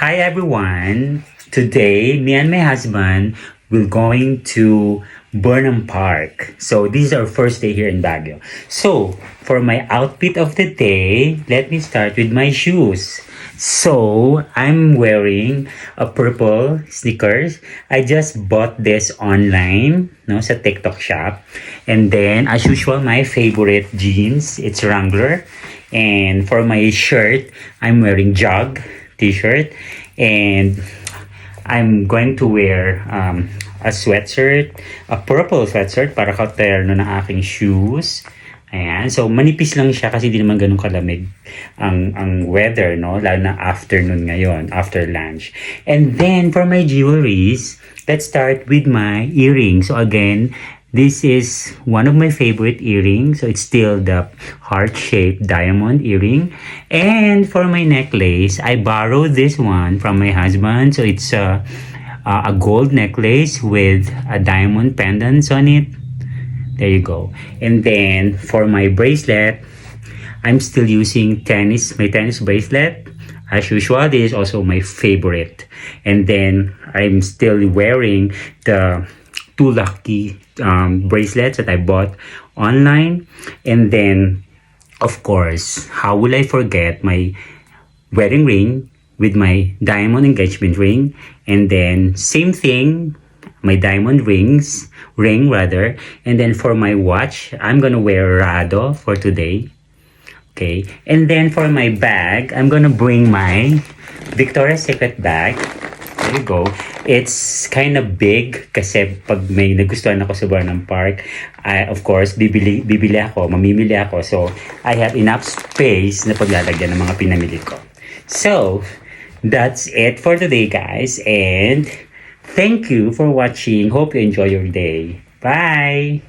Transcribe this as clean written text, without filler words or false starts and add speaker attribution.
Speaker 1: Hi everyone! Today, me and my husband will going to Burnham Park. So this is our first day here in Baguio. So for my outfit of the day, let me start with my shoes. So I'm wearing a purple sneakers. I just bought this online, no, sa TikTok shop. And then as usual, my favorite jeans, it's Wrangler. And for my shirt, I'm wearing jog t-shirt, and I'm going to wear a sweatshirt, a purple sweatshirt para katerno ng aking shoes. Ayan. So, manipis lang siya kasi di naman ganun kalamig ang weather, no? Lalo na afternoon ngayon, after lunch. And then, for my jewelries, let's start with my earrings. So, again, this is one of my favorite earrings. So, it's still the heart-shaped diamond earring. And for my necklace, I borrowed this one from my husband. So, it's a gold necklace with a diamond pendants on it. There you go. And then for my bracelet, I'm still using my tennis bracelet. As usual, this is also my favorite. And then I'm still wearing the two lucky bracelets that I bought online. And then, of course, how will I forget my wedding ring with my diamond engagement ring? And then same thing, my diamond ring rather. And then for my watch, I'm gonna wear Rado for today. Okay. And then for my bag, I'm gonna bring my Victoria's Secret bag. There you go. It's kind of big kasi pag may nagustuhan ako sa Burnham Park, of course, mamimili ako. So, I have enough space na paglalagyan ng mga pinamili ko. So, that's it for today, guys. And thank you for watching. Hope you enjoy your day. Bye!